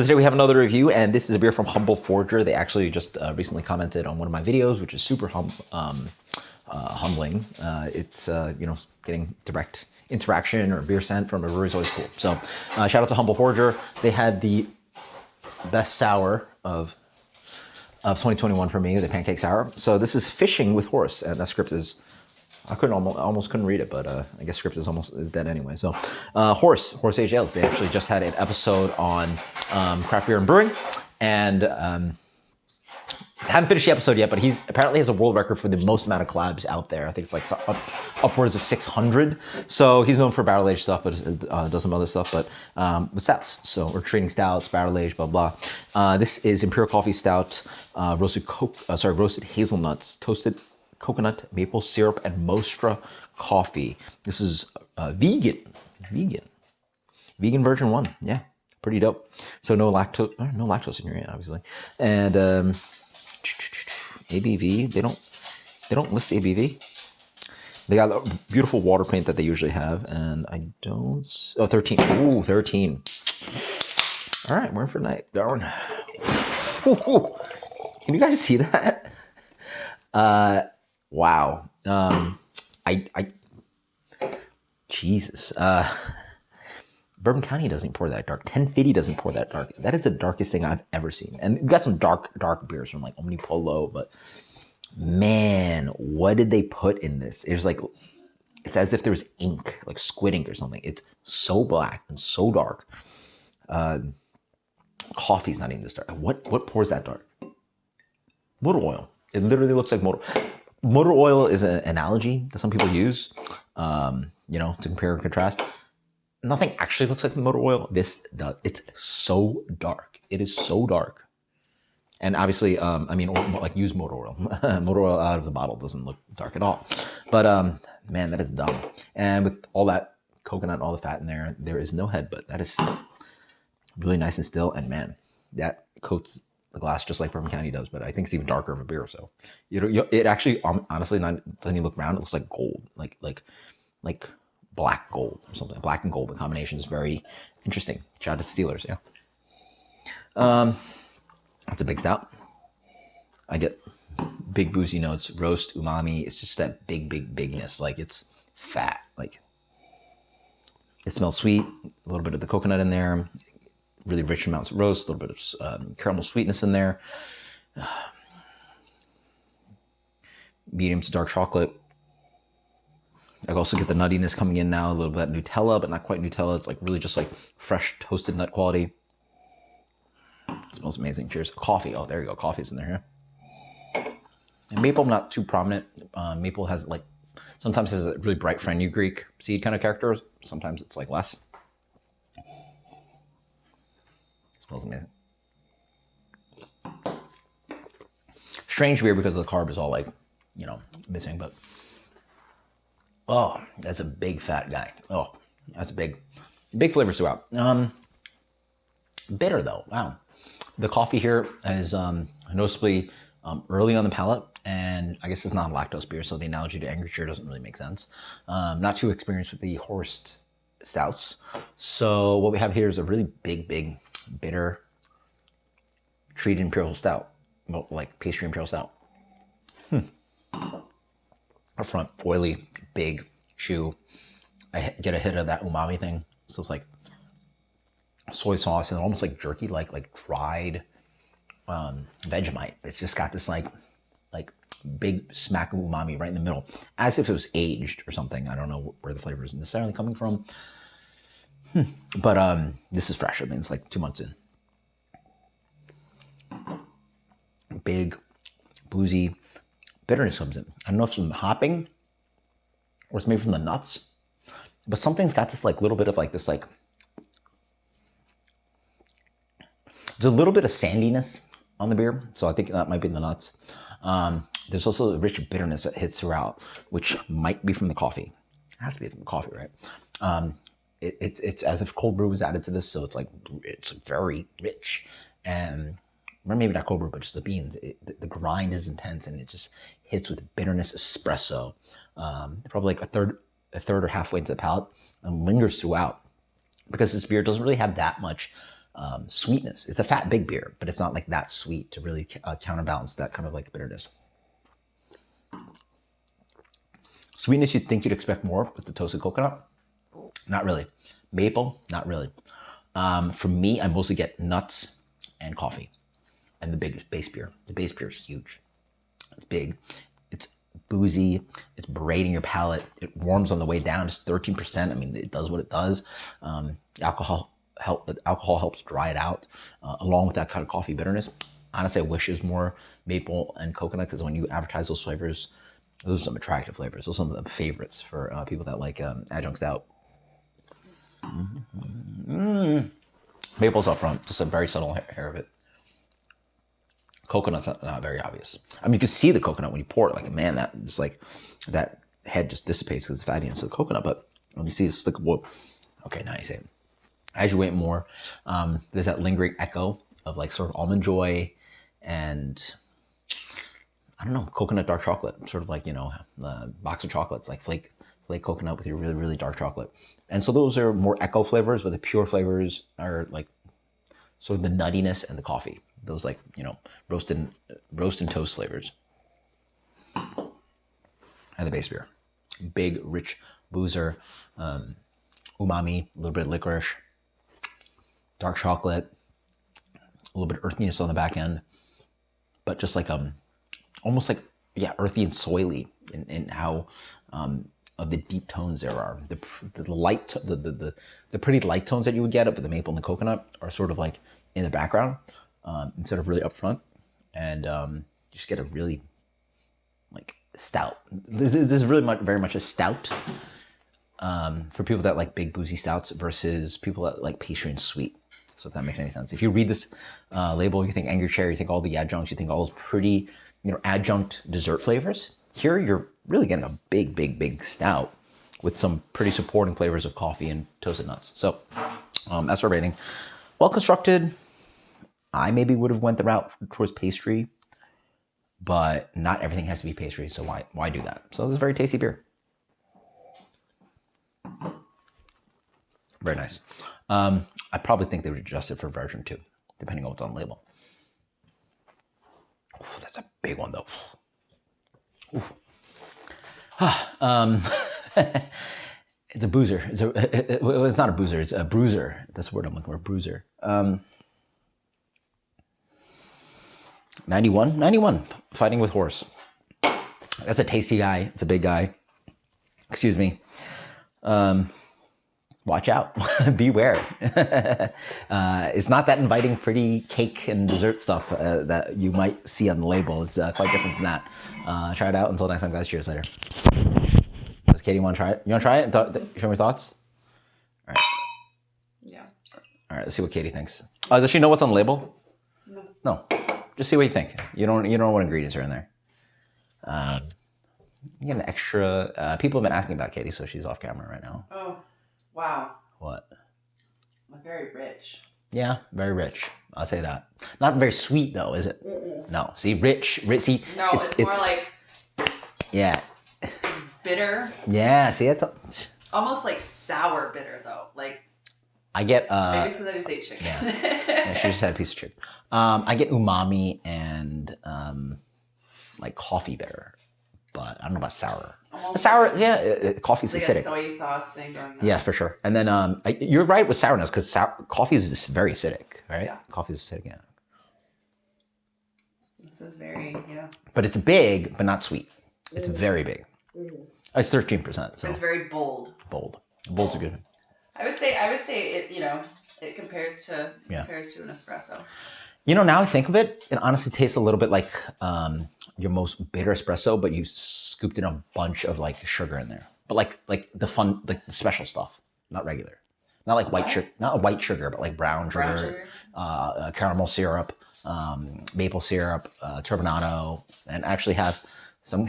Today we have another review, and this is a beer from Humble Forager. They actually just recently commented on one of my videos, which is super humbling. It's getting direct interaction or beer sent from a brewery is always cool. So shout out to Humble Forager. They had the best sour of 2021 for me, the pancake sour. So this is Fishing with Horus, and that script is, I almost couldn't read it, but I guess script is dead anyway. So Horus Age Ales, they actually just had an episode on craft beer and brewing, and haven't finished the episode yet, but he apparently has a world record for the most amount of collabs out there. I think it's like upwards of 600. So he's known for barrel aged stuff, but does some other stuff, but with stouts. So we're treating stouts, barrel aged, blah blah. This is Imperial Coffee Stout, roasted hazelnuts, toasted coconut, maple syrup, and Mostra coffee. This is vegan version 1. Yeah, pretty dope. So no lactose in here, yeah, obviously. And ABV, they don't list ABV. They got a beautiful water paint that they usually have, and I don't. Oh, 13. Ooh, 13. All right, we're in for night, Darwin. Can you guys see that? Wow. Jesus. Bourbon County doesn't pour that dark. 1050 doesn't pour that dark. That is the darkest thing I've ever seen. And we've got some dark beers from like Omnipolo, but man, what did they put in this? It's as if there was ink, like squid ink or something. It's so black and so dark. Coffee's not even this dark. What pours that dark? Motor oil. It literally looks like motor. Motor oil is an analogy that some people use, to compare and contrast. Nothing actually looks like motor oil. This does. It's so dark. It is so dark. And obviously, use motor oil. Motor oil out of the bottle doesn't look dark at all. But man, that is dumb. And with all that coconut, all the fat in there, there is no head, but that is really nice and still. And man, that coats the glass just like Bourbon County does, but I think it's even darker of a beer. So it actually honestly doesn't even look round. It looks like gold, like black gold or something. Black and gold, the combination is very interesting. Shout out to Steelers, yeah. It's a big stout. I get big boozy notes, roast, umami. It's just that bigness. Like it's fat. Like it smells sweet. A little bit of the coconut in there. Really rich amounts of roast. A little bit of caramel sweetness in there. Medium to dark chocolate. I also get the nuttiness coming in now, a little bit of Nutella, but not quite Nutella. It's like really just like fresh toasted nut quality. It smells amazing. Cheers. Coffee. Oh, there you go. Coffee's in there, yeah. And maple, not too prominent. Maple has sometimes has a really bright fenugreek seed kind of character. Sometimes it's like less. It smells amazing. Strange beer because the carb is all missing, but oh, that's a big fat guy. Oh, that's a big flavors throughout. Bitter though. Wow. The coffee here is noticeably early on the palate, and I guess it's not a lactose beer, so the analogy to Angry doesn't really make sense. Not too experienced with the Horus stouts. So what we have here is a really big, bitter treated imperial stout, like pastry imperial stout. Up front, oily, big, chew. I get a hit of that umami thing. So it's like soy sauce and almost like jerky, like dried Vegemite. It's just got this like big smack of umami right in the middle, as if it was aged or something. I don't know where the flavor is necessarily coming from. But this is fresh. I mean, it's like 2 months in. Big, boozy bitterness comes in. I don't know if it's from the hopping or it's maybe from the nuts, but something's got this little bit of this there's a little bit of sandiness on the beer, so I think that might be the nuts. There's also a rich bitterness that hits throughout, which might be from the coffee. It has to be from the coffee, right? It's as if cold brew was added to this, so it's very rich, and or maybe not cold brew, but just the beans. The grind is intense, and it just hits with bitterness espresso. Probably like a third or halfway into the palate, and lingers throughout, because this beer doesn't really have that much sweetness. It's a fat, big beer, but it's not like that sweet to really counterbalance that kind of like bitterness. Sweetness, you'd think you'd expect more with the toasted coconut. Not really. Maple, not really. For me, I mostly get nuts and coffee and the big base beer. The base beer is huge. It's big. It's boozy. It's braiding your palate. It warms on the way down. It's 13%. I mean, it does what it does. Alcohol helps dry it out, along with that kind of coffee bitterness. Honestly, I wish it was more maple and coconut, because when you advertise those flavors, those are some attractive flavors. Those are some of the favorites for people that like adjunct stout. Maple's up front, just a very subtle hair of it. Coconut's not very obvious. I mean, you can see the coconut when you pour it. Like, man, that just like that head just dissipates because it's fattiness of the coconut. But when you see the slick, okay, now you see it. As you wait more, there's that lingering echo of like sort of almond joy and I don't know, coconut dark chocolate, sort of like, you know, box of chocolates, like flake coconut with your really, really dark chocolate. And so those are more echo flavors, but the pure flavors are like sort of the nuttiness and the coffee. Those like, you know, roast and toast flavors. And the base beer. Big, rich boozer, umami, a little bit of licorice, dark chocolate, a little bit of earthiness on the back end, but just like almost like, yeah, earthy and soily in how of the deep tones there are. The light, the pretty light tones that you would get up with the maple and the coconut are sort of like in the background instead of really up front, and you just get a really like stout. This is really very much a stout for people that like big boozy stouts versus people that like pastry and sweet. So if that makes any sense. If you read this label, you think Angry Cherry, you think all the adjuncts, you think all those pretty, you know, adjunct dessert flavors. Here you're really getting a big, big, big stout with some pretty supporting flavors of coffee and toasted nuts. So that's our rating. Well constructed. I maybe would have went the route towards pastry, but not everything has to be pastry. So why do that? So this is a very tasty beer. Very nice. I probably think they would adjust it for version 2, depending on what's on the label. Oof, that's a big one though. It's a boozer. It's not a boozer. It's a bruiser. That's the word I'm looking for. Bruiser. 91. Fighting with Horus. That's a tasty guy. It's a big guy. Excuse me. Watch out. Beware. It's not that inviting, pretty cake and dessert stuff that you might see on the label. It's quite different from that. Try it out. Until next time, guys. Cheers later. Does Katie want to try it? You want to try it? Show me your thoughts? All right. Yeah. All right. Let's see what Katie thinks. Does she know what's on the label? No. Just see what you think. You don't know what ingredients are in there. You get an extra. People have been asking about Katie, so she's off camera right now. Oh, wow. What? Very rich. Yeah, very rich. I'll say that. Not very sweet though, is it? Mm-mm. No. See, rich. See, no, it's more like. Yeah. Bitter. Yeah. See, almost like sour bitter though. Like. I get. Maybe it's because I just ate chicken. Yeah, she just had a piece of chicken. I get umami and like coffee bitter, but I don't know about sour. Sour, yeah, coffee's like acidic. A soy sauce thing going on. Yeah, for sure. And then you're right with sourness because coffee is just very acidic, right? Yeah. Coffee is acidic, yeah. This is very, yeah. But it's big, but not sweet. It's very big. It's 13%. So it's very bold. Bolds are good. I would say it. You know, it compares to an espresso. You know, now I think of it, it honestly tastes a little bit like your most bitter espresso, but you scooped in a bunch of like sugar in there. But like the fun, like the special stuff, not regular, not like white sugar, not white sugar, but like brown sugar. Caramel syrup, maple syrup, turbinado, and actually have some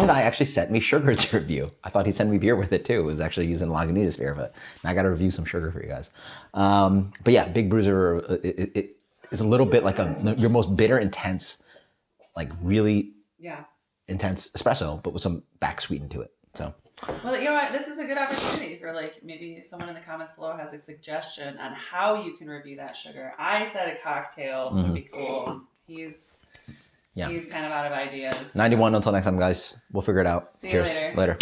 guy actually sent me sugar to review. I thought he'd send me beer with it too. It was actually using Lagunitas beer, but now I got to review some sugar for you guys. But yeah, Big Bruiser, it is a little bit like your most bitter, intense, like really intense espresso, but with some back sweeten to it. So Well, you know what? This is a good opportunity for like maybe someone in the comments below has a suggestion on how you can review that sugar. I said a cocktail would be cool. He's kind of out of ideas. 91 until next time, guys. We'll figure it out. See you Cheers. later. Later.